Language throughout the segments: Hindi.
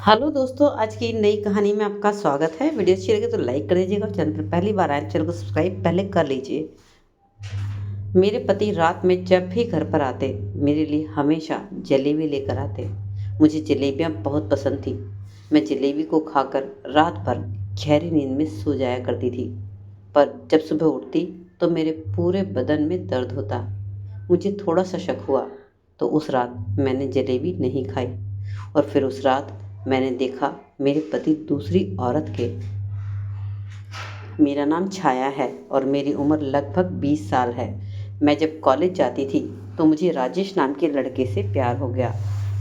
हेलो दोस्तों, आज की नई कहानी में आपका स्वागत है। वीडियो अच्छी लगे तो लाइक कर दीजिएगा और चैनल पर पहली बार आए चैनल को सब्सक्राइब पहले कर लीजिए। मेरे पति रात में जब भी घर पर आते मेरे लिए हमेशा जलेबी लेकर आते। मुझे जलेबियाँ बहुत पसंद थी। मैं जलेबी को खाकर रात भर गहरी नींद में सो जाया करती थी। पर जब सुबह उठती तो मेरे पूरे बदन में दर्द होता। मुझे थोड़ा सा शक हुआ तो उस रात मैंने जलेबी नहीं खाई। और फिर उस रात मैंने देखा मेरे पति दूसरी औरत के। मेरा नाम छाया है और मेरी उम्र लगभग 20 साल है। मैं जब कॉलेज जाती थी तो मुझे राजेश नाम के लड़के से प्यार हो गया।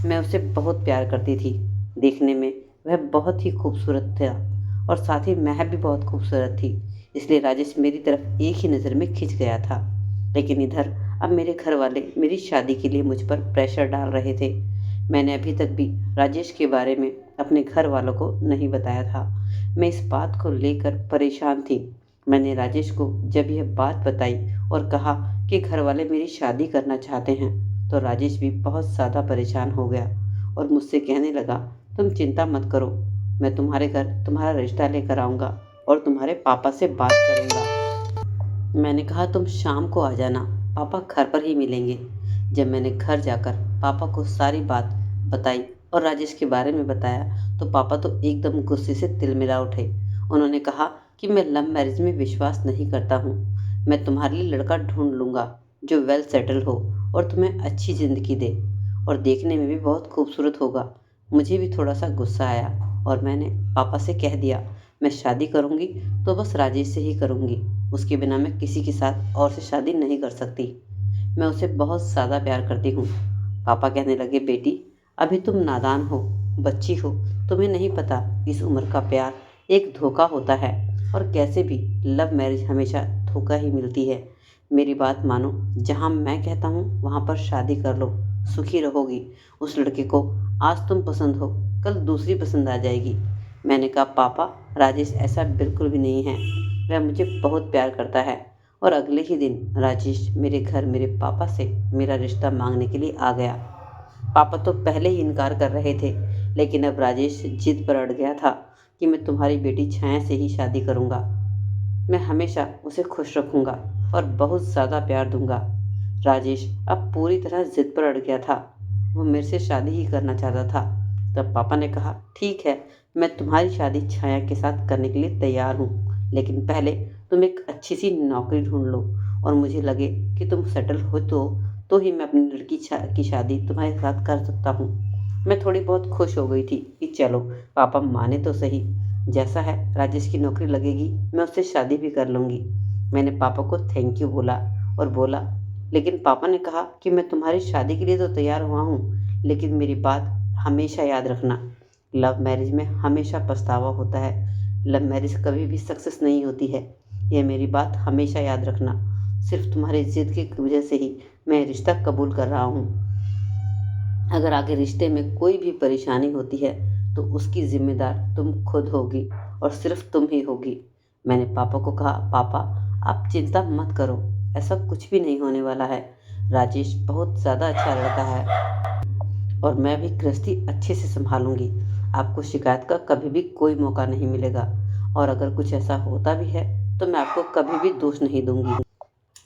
मैं उसे बहुत प्यार करती थी। देखने में वह बहुत ही खूबसूरत था और साथ ही मैं भी बहुत खूबसूरत थी, इसलिए राजेश मेरी तरफ एक ही नज़र में खिंच गया था। लेकिन इधर अब मेरे घर वाले मेरी शादी के लिए मुझ पर प्रेशर डाल रहे थे। मैंने अभी तक भी राजेश के बारे में अपने घर वालों को नहीं बताया था। मैं इस बात को लेकर परेशान थी। मैंने राजेश को जब यह बात बताई और कहा कि घर वाले मेरी शादी करना चाहते हैं तो राजेश भी बहुत ज़्यादा परेशान हो गया और मुझसे कहने लगा, तुम चिंता मत करो, मैं तुम्हारे घर तुम्हारा रिश्ता लेकर आऊँगा और तुम्हारे पापा से बात करूँगा। मैंने कहा, तुम शाम को आ जाना, पापा घर पर ही मिलेंगे। जब मैंने घर जाकर पापा को सारी बात बताई और राजेश के बारे में बताया तो पापा तो एकदम गुस्से से तिलमिला उठे। उन्होंने कहा कि मैं लव मैरिज में विश्वास नहीं करता हूँ। मैं तुम्हारे लिए लड़का ढूंढ लूँगा जो वेल सेटल हो और तुम्हें अच्छी ज़िंदगी दे और देखने में भी बहुत खूबसूरत होगा। मुझे भी थोड़ा सा गुस्सा आया और मैंने पापा से कह दिया, मैं शादी करूँगी तो बस राजेश से ही करूँगी, उसके बिना मैं किसी के साथ और से शादी नहीं कर सकती। मैं उसे बहुत ज़्यादा प्यार करती हूँ। पापा कहने लगे, बेटी अभी तुम नादान हो, बच्ची हो, तुम्हें नहीं पता इस उम्र का प्यार एक धोखा होता है और कैसे भी लव मैरिज हमेशा धोखा ही मिलती है। मेरी बात मानो, जहाँ मैं कहता हूँ वहाँ पर शादी कर लो, सुखी रहोगी। उस लड़के को आज तुम पसंद हो, कल दूसरी पसंद आ जाएगी। मैंने कहा, पापा राजेश ऐसा बिल्कुल भी नहीं है, वह मुझे बहुत प्यार करता है। और अगले ही दिन राजेश मेरे घर मेरे पापा से मेरा रिश्ता मांगने के लिए आ गया। पापा तो पहले ही इनकार कर रहे थे, लेकिन अब राजेश जिद पर अड़ गया था कि मैं तुम्हारी बेटी छाया से ही शादी करूँगा। मैं हमेशा उसे खुश रखूँगा और बहुत ज़्यादा प्यार दूँगा। राजेश अब पूरी तरह जिद पर अड़ गया था। वो मेरे से शादी ही करना चाहता था। तब पापा ने कहा, ठीक है, मैं तुम्हारी शादी छाया के साथ करने के लिए तैयार हूँ, लेकिन पहले तुम एक अच्छी सी नौकरी ढूंढ लो और मुझे लगे कि तुम सेटल हो तो ही मैं अपनी लड़की की शादी तुम्हारे साथ कर सकता हूँ। मैं थोड़ी बहुत खुश हो गई थी कि चलो पापा माने तो सही, जैसा है राजेश की नौकरी लगेगी मैं उससे शादी भी कर लूँगी। मैंने पापा को थैंक यू बोला और बोला, लेकिन पापा ने कहा कि मैं तुम्हारी शादी के लिए तो तैयार हुआ हूँ, लेकिन मेरी बात हमेशा याद रखना, लव मैरिज में हमेशा पछतावा होता है। लव मैरिज कभी भी सक्सेस नहीं होती है, यह मेरी बात हमेशा याद रखना। सिर्फ तुम्हारी जिद की वजह से ही मैं रिश्ता कबूल कर रहा हूँ। अगर आगे रिश्ते में कोई भी परेशानी होती है तो उसकी जिम्मेदार तुम खुद होगी और सिर्फ तुम ही होगी। मैंने पापा को कहा, पापा आप चिंता मत करो, ऐसा कुछ भी नहीं होने वाला है। राजेश बहुत ज़्यादा अच्छा लड़का है और मैं भी गृहस्थी अच्छे से संभालूंगी। आपको शिकायत का कभी भी कोई मौका नहीं मिलेगा और अगर कुछ ऐसा होता भी है तो मैं आपको कभी भी दोष नहीं दूंगी।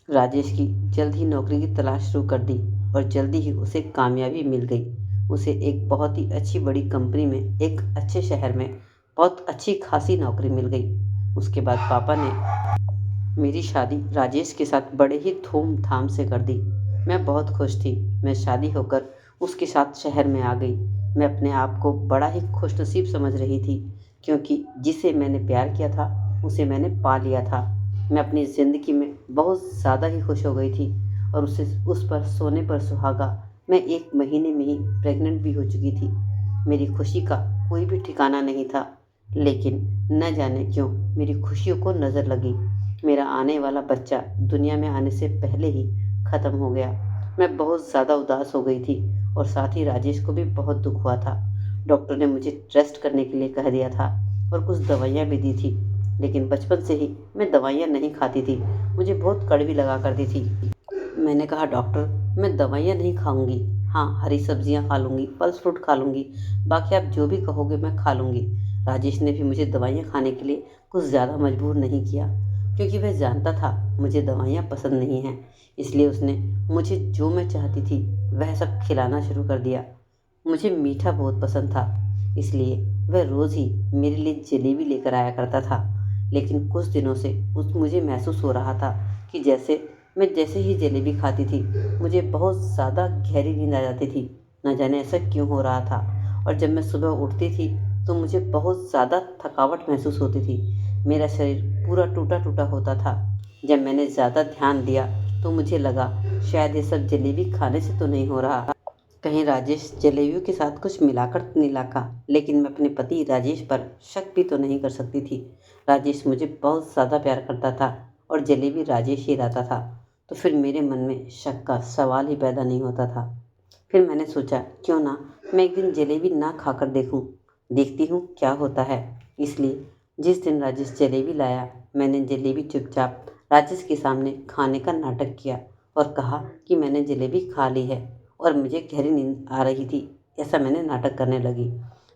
राजेश की जल्द ही नौकरी की तलाश शुरू कर दी और जल्दी ही उसे कामयाबी मिल गई। उसे एक बहुत ही अच्छी बड़ी कंपनी में एक अच्छे शहर में बहुत अच्छी खासी नौकरी मिल गई। उसके बाद पापा ने मेरी शादी राजेश के साथ बड़े ही धूमधाम से कर दी। मैं बहुत खुश थी। मैं शादी होकर उसके साथ शहर में आ गई। मैं अपने आप को बड़ा ही खुशनसीब समझ रही थी, क्योंकि जिसे मैंने प्यार किया था उसे मैंने पा लिया था। मैं अपनी ज़िंदगी में बहुत ज़्यादा ही खुश हो गई थी और उस पर सोने पर सुहागा मैं 1 महीने में ही प्रेग्नेंट भी हो चुकी थी। मेरी खुशी का कोई भी ठिकाना नहीं था, लेकिन न जाने क्यों मेरी खुशियों को नज़र लगी। मेरा आने वाला बच्चा दुनिया में आने से पहले ही ख़त्म हो गया। मैं बहुत ज़्यादा उदास हो गई थी और साथ ही राजेश को भी बहुत दुख हुआ था। डॉक्टर ने मुझे रेस्ट करने के लिए कह दिया था और कुछ दवाइयाँ भी दी थी, लेकिन बचपन से ही मैं दवाइयाँ नहीं खाती थी, मुझे बहुत कड़वी लगा करती थी। मैंने कहा, डॉक्टर मैं दवाइयाँ नहीं खाऊंगी, हाँ, हरी सब्जियाँ खा लूँगी, फल फ्रूट खा लूँगी, बाकी आप जो भी कहोगे मैं खा लूँगी। राजेश ने भी मुझे दवाइयाँ खाने के लिए कुछ ज़्यादा मजबूर नहीं किया, क्योंकि वह जानता था मुझे दवाइयाँ पसंद नहीं हैं। इसलिए उसने मुझे जो मैं चाहती थी वह सब खिलाना शुरू कर दिया। मुझे मीठा बहुत पसंद था, इसलिए वह रोज़ ही मेरे लिए जलेबी लेकर आया करता था। लेकिन कुछ दिनों से उस मुझे महसूस हो रहा था कि जैसे ही जलेबी खाती थी, मुझे बहुत ज़्यादा गहरी नींद आ जाती थी। न जाने ऐसा क्यों हो रहा था। और जब मैं सुबह उठती थी तो मुझे बहुत ज़्यादा थकावट महसूस होती थी। मेरा शरीर पूरा टूटा-टूटा होता था। जब मैंने ज़्यादा ध्यान दिया तो मुझे लगा शायद ये सब जलेबी खाने से तो नहीं हो रहा। कहीं राजेश जलेबियों के साथ कुछ मिलाकर तो नहीं लाता। लेकिन मैं अपने पति राजेश पर शक भी तो नहीं कर सकती थी। राजेश मुझे बहुत ज़्यादा प्यार करता था और जलेबी राजेश ही लाता था, तो फिर मेरे मन में शक का सवाल ही पैदा नहीं होता था। फिर मैंने सोचा क्यों ना मैं एक दिन जलेबी ना खाकर देखती हूँ क्या होता है। इसलिए जिस दिन राजेश जलेबी लाया, मैंने जलेबी चुपचाप राजेश के सामने खाने का नाटक किया और कहा कि मैंने जलेबी खा ली है और मुझे गहरी नींद आ रही थी। ऐसा मैंने नाटक करने लगी।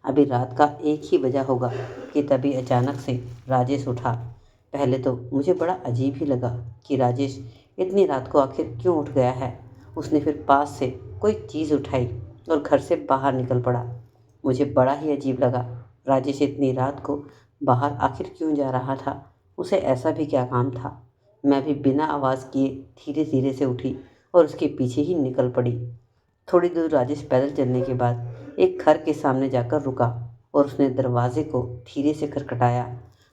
अभी रात का 1 ही बजा होगा कि तभी अचानक से राजेश उठा। पहले तो मुझे बड़ा अजीब ही लगा कि राजेश इतनी रात को आखिर क्यों उठ गया है। उसने फिर पास से कोई चीज़ उठाई और घर से बाहर निकल पड़ा। मुझे बड़ा ही अजीब लगा। राजेश इतनी रात को बाहर आखिर क्यों जा रहा था? उसे ऐसा भी क्या काम था? मैं भी बिना आवाज़ किए धीरे-धीरे से उठी और उसके पीछे ही निकल पड़ी। थोड़ी दूर राजेश पैदल चलने के बाद एक घर के सामने जाकर रुका और उसने दरवाजे को धीरे से खटखटाया।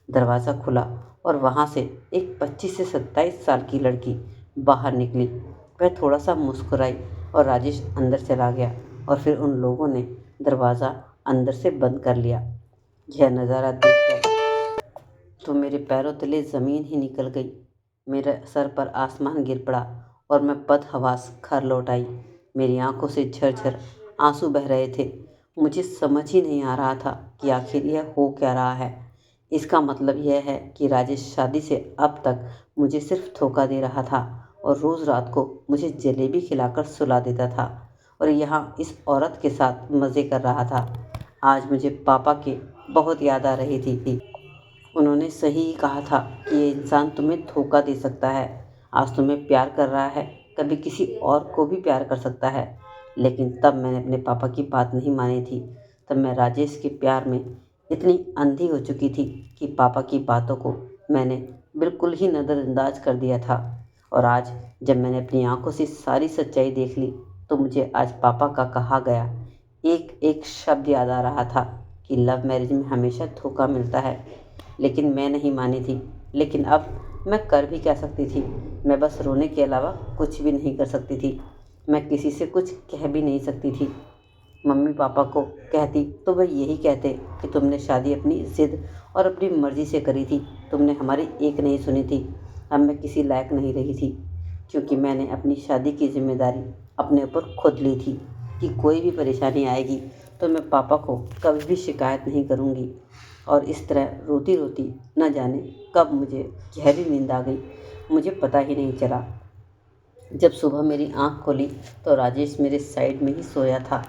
दरवाज़ा खुला और वहाँ से एक 25 से 27 साल की लड़की बाहर निकली। वह थोड़ा सा मुस्कुराई और राजेश अंदर चला गया और फिर उन लोगों ने दरवाज़ा अंदर से बंद कर लिया। यह नज़ारा देखकर तो मेरे पैरों तले ज़मीन ही निकल गई। मेरे सर पर आसमान गिर पड़ा और मैं बदहवास घर लौट आई। मेरी आंखों से झरझर आंसू बह रहे थे। मुझे समझ ही नहीं आ रहा था कि आखिर यह हो क्या रहा है। इसका मतलब यह है कि राजेश शादी से अब तक मुझे सिर्फ धोखा दे रहा था और रोज़ रात को मुझे जलेबी खिलाकर सुला देता था और यहाँ इस औरत के साथ मज़े कर रहा था। आज मुझे पापा की बहुत याद आ रही थी। उन्होंने सही ही कहा था कि ये इंसान तुम्हें धोखा दे सकता है। आज तुम्हें प्यार कर रहा है, कभी किसी और को भी प्यार कर सकता है। लेकिन तब मैंने अपने पापा की बात नहीं मानी थी। तब मैं राजेश के प्यार में इतनी अंधी हो चुकी थी कि पापा की बातों को मैंने बिल्कुल ही नज़रअंदाज कर दिया था। और आज जब मैंने अपनी आंखों से सारी सच्चाई देख ली तो मुझे आज पापा का कहा गया एक एक शब्द याद आ रहा था कि लव मैरिज में हमेशा धोखा मिलता है। लेकिन मैं नहीं मानी थी। लेकिन अब मैं कर भी क्या सकती थी? मैं बस रोने के अलावा कुछ भी नहीं कर सकती थी। मैं किसी से कुछ कह भी नहीं सकती थी। मम्मी पापा को कहती तो वह यही कहते कि तुमने शादी अपनी ज़िद और अपनी मर्ज़ी से करी थी, तुमने हमारी एक नहीं सुनी थी। अब मैं किसी लायक नहीं रही थी, क्योंकि मैंने अपनी शादी की जिम्मेदारी अपने ऊपर खुद ली थी कि कोई भी परेशानी आएगी तो मैं पापा को कभी भी शिकायत नहीं करूँगी। और इस तरह रोती रोती न जाने कब मुझे गहरी नींद आ गई, मुझे पता ही नहीं चला। जब सुबह मेरी आँख खोली तो राजेश मेरे साइड में ही सोया था।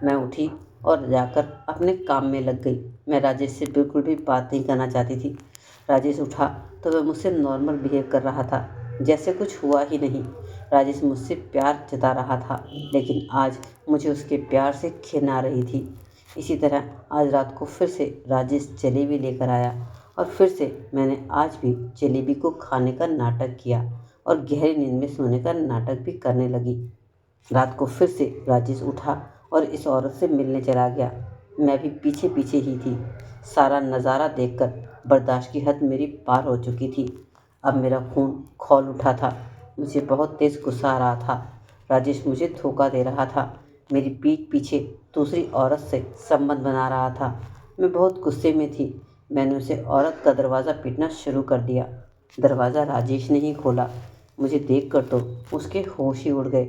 मैं उठी और जाकर अपने काम में लग गई। मैं राजेश से बिल्कुल भी बात नहीं करना चाहती थी। राजेश उठा तो वह मुझसे नॉर्मल बिहेव कर रहा था, जैसे कुछ हुआ ही नहीं। राजेश मुझसे प्यार जता रहा था, लेकिन आज मुझे उसके प्यार से घिन आ रही थी। इसी तरह आज रात को फिर से राजेश जलेबी लेकर आया और फिर से मैंने आज भी जलेबी को खाने का नाटक किया और गहरी नींद में सोने का नाटक भी करने लगी। रात को फिर से राजेश उठा और इस औरत से मिलने चला गया। मैं भी पीछे पीछे ही थी। सारा नज़ारा देखकर बर्दाश्त की हद मेरी पार हो चुकी थी। अब मेरा खून खौल उठा था। मुझे बहुत तेज़ गुस्सा आ रहा था। राजेश मुझे धोखा दे रहा था, मेरी पीठ पीछे दूसरी औरत से संबंध बना रहा था। मैं बहुत गुस्से में थी। मैंने उसे औरत का दरवाज़ा पीटना शुरू कर दिया। दरवाज़ा राजेश ने ही खोला। मुझे देखकर तो उसके होश ही उड़ गए।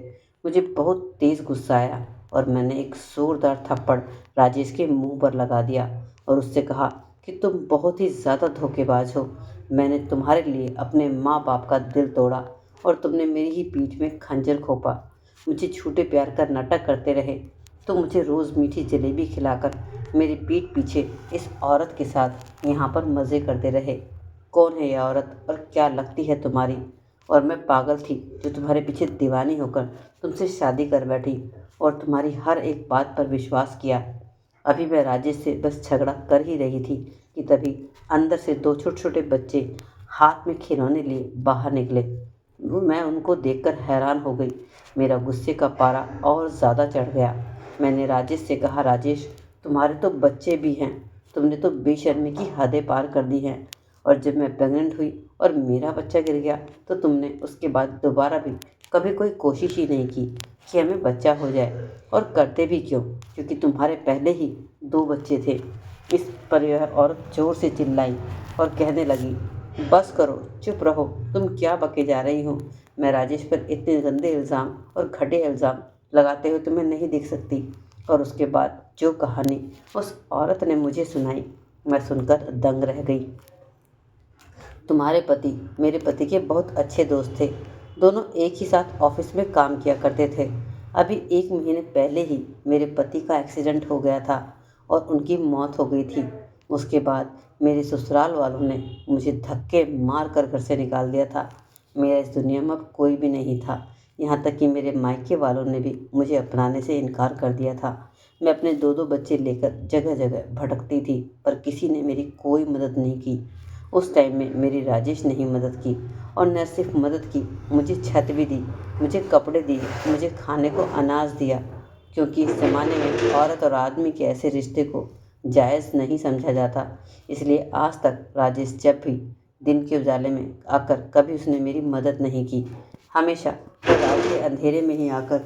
मुझे बहुत तेज़ गुस्सा आया और मैंने एक ज़ोरदार थप्पड़ राजेश के मुंह पर लगा दिया और उससे कहा कि तुम बहुत ही ज़्यादा धोखेबाज हो। मैंने तुम्हारे लिए अपने माँ बाप का दिल तोड़ा और तुमने मेरी ही पीठ में खंजर घोंपा। मुझे झूठे प्यार का नाटक करते रहे, तो मुझे रोज़ मीठी जलेबी खिलाकर मेरी पीठ पीछे इस औरत के साथ यहाँ पर मज़े करते रहे। कौन है यह औरत और क्या लगती है तुम्हारी? और मैं पागल थी जो तुम्हारे पीछे दीवानी होकर तुमसे शादी कर बैठी और तुम्हारी हर एक बात पर विश्वास किया। अभी मैं राजेश से बस झगड़ा कर ही रही थी कि तभी अंदर से दो छोटे छोटे बच्चे हाथ में खिलौने लिए बाहर निकले। मैं उनको देखकर हैरान हो गई। मेरा गुस्से का पारा और ज़्यादा चढ़ गया। मैंने राजेश से कहा, राजेश, तुम्हारे तो बच्चे भी हैं, तुमने तो बेशर्मी की हदें पार कर दी हैं। और जब मैं प्रेग्नेंट हुई और मेरा बच्चा गिर गया तो तुमने उसके बाद दोबारा भी कभी कोई कोशिश ही नहीं की कि हमें बच्चा हो जाए। और करते भी क्यों? क्योंकि तुम्हारे पहले ही 2 बच्चे थे। इस पर यह औरत जोर से चिल्लाई और कहने लगी, बस करो, चुप रहो, तुम क्या बके जा रही हो? मैं राजेश पर इतने गंदे इल्ज़ाम और घटे इल्ज़ाम लगाते हुए तुम्हें नहीं देख सकती। और उसके बाद जो कहानी उस औरत ने मुझे सुनाई, मैं सुनकर दंग रह गई। तुम्हारे पति मेरे पति के बहुत अच्छे दोस्त थे। दोनों एक ही साथ ऑफिस में काम किया करते थे। अभी 1 महीने पहले ही मेरे पति का एक्सीडेंट हो गया था और उनकी मौत हो गई थी। उसके बाद मेरे ससुराल वालों ने मुझे धक्के मार कर घर से निकाल दिया था। मेरा इस दुनिया में अब कोई भी नहीं था। यहाँ तक कि मेरे मायके वालों ने भी मुझे अपनाने से इनकार कर दिया था। मैं अपने 2-2 बच्चे लेकर जगह जगह भटकती थी, पर किसी ने मेरी कोई मदद नहीं की। उस टाइम में मेरी राजेश ने ही मदद की, और न सिर्फ मदद की, मुझे छत भी दी, मुझे कपड़े दिए, मुझे खाने को अनाज दिया। क्योंकि इस ज़माने में औरत और आदमी के ऐसे रिश्ते को जायज़ नहीं समझा जाता, इसलिए आज तक राजेश जब भी दिन के उजाले में आकर कभी उसने मेरी मदद नहीं की। हमेशा वो रात के अंधेरे में ही आकर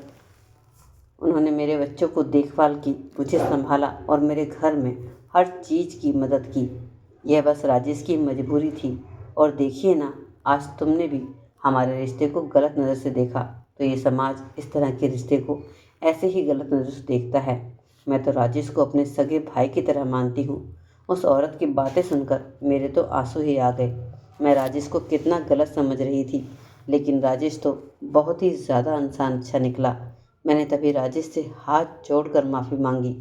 उन्होंने मेरे बच्चों को देखभाल की, मुझे संभाला और मेरे घर में हर चीज़ की मदद की। यह बस राजेश की मजबूरी थी। और देखिए ना, आज तुमने भी हमारे रिश्ते को गलत नज़र से देखा, तो ये समाज इस तरह के रिश्ते को ऐसे ही गलत नज़र से देखता है। मैं तो राजेश को अपने सगे भाई की तरह मानती हूँ। उस औरत की बातें सुनकर मेरे तो आंसू ही आ गए। मैं राजेश को कितना गलत समझ रही थी, लेकिन राजेश तो बहुत ही ज़्यादा इंसान अच्छा निकला। मैंने तभी राजेश से हाथ जोड़कर माफ़ी मांगी,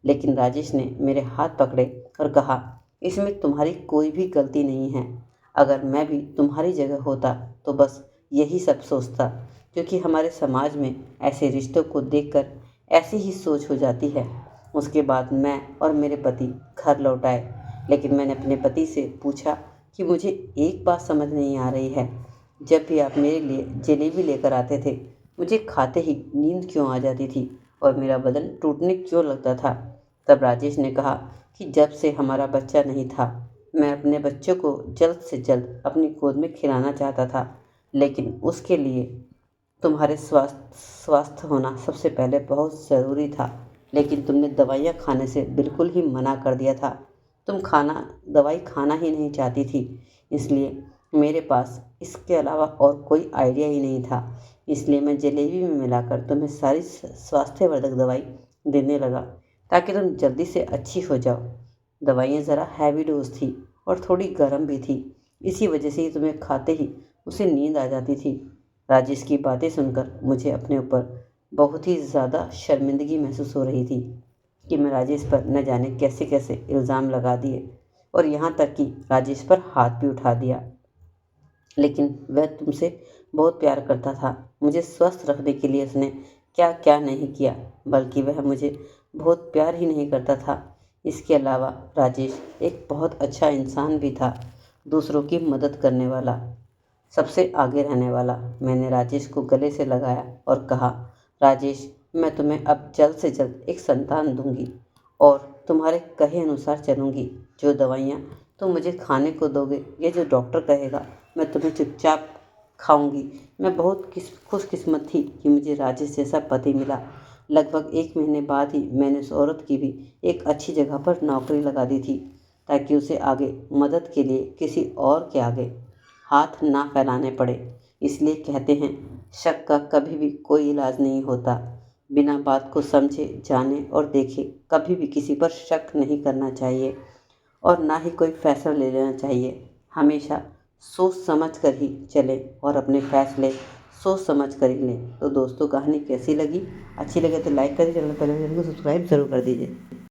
लेकिन राजेश ने मेरे हाथ पकड़े और कहा, इसमें तुम्हारी कोई भी गलती नहीं है। अगर मैं भी तुम्हारी जगह होता तो बस यही सब सोचता, क्योंकि हमारे समाज में ऐसे रिश्तों को देखकर ऐसी ही सोच हो जाती है। उसके बाद मैं और मेरे पति घर लौट आए, लेकिन मैंने अपने पति से पूछा कि मुझे एक बात समझ नहीं आ रही है। जब भी आप मेरे लिए जलेबी लेकर आते थे, मुझे खाते ही नींद क्यों आ जाती थी और मेरा बदन टूटने क्यों लगता था? तब राजेश ने कहा कि जब से हमारा बच्चा नहीं था, मैं अपने बच्चों को जल्द से जल्द अपनी गोद में खिलाना चाहता था, लेकिन उसके लिए तुम्हारे स्वास्थ्य होना सबसे पहले बहुत ज़रूरी था। लेकिन तुमने दवाइयाँ खाने से बिल्कुल ही मना कर दिया था। तुम दवाई खाना ही नहीं चाहती थी, इसलिए मेरे पास इसके अलावा और कोई आइडिया ही नहीं था। इसलिए मैं जलेबी में मिलाकर तुम्हें सारी स्वास्थ्यवर्धक दवाई देने लगा, ताकि तुम जल्दी से अच्छी हो जाओ। दवाइयाँ ज़रा हैवी डोज थी और थोड़ी गर्म भी थी, इसी वजह से ही तुम्हें खाते ही उसे नींद आ जाती थी। राजेश की बातें सुनकर मुझे अपने ऊपर बहुत ही ज़्यादा शर्मिंदगी महसूस हो रही थी कि मैं राजेश पर न जाने कैसे कैसे इल्ज़ाम लगा दिए, और यहाँ तक कि राजेश पर हाथ भी उठा दिया। लेकिन वह तुमसे बहुत प्यार करता था। मुझे स्वस्थ रखने के लिए उसने क्या क्या नहीं किया, बल्कि वह मुझे बहुत प्यार ही नहीं करता था। इसके अलावा राजेश एक बहुत अच्छा इंसान भी था, दूसरों की मदद करने वाला, सबसे आगे रहने वाला। मैंने राजेश को गले से लगाया और कहा, राजेश, मैं तुम्हें अब जल्द से जल्द एक संतान दूंगी और तुम्हारे कहे अनुसार चलूंगी। जो दवाइयाँ तुम मुझे खाने को दोगे या जो डॉक्टर कहेगा, मैं तुम्हें चुपचाप खाऊंगी। मैं बहुत खुशकिस्मत थी कि मुझे राजेश जैसा पति मिला। लगभग 1 महीने बाद ही मैंने उस औरत की भी एक अच्छी जगह पर नौकरी लगा दी थी, ताकि उसे आगे मदद के लिए किसी और के आगे हाथ ना फैलाने पड़े। इसलिए कहते हैं, शक का कभी भी कोई इलाज नहीं होता। बिना बात को समझे, जाने और देखे कभी भी किसी पर शक नहीं करना चाहिए, और ना ही कोई फैसला ले लेना चाहिए। हमेशा सोच समझ कर ही चलें और अपने फैसले सोच समझ कर ही लें। तो दोस्तों, कहानी कैसी लगी? अच्छी लगे तो लाइक करिए, चैनल पर नए हैं तो सब्सक्राइब ज़रूर कर दीजिए।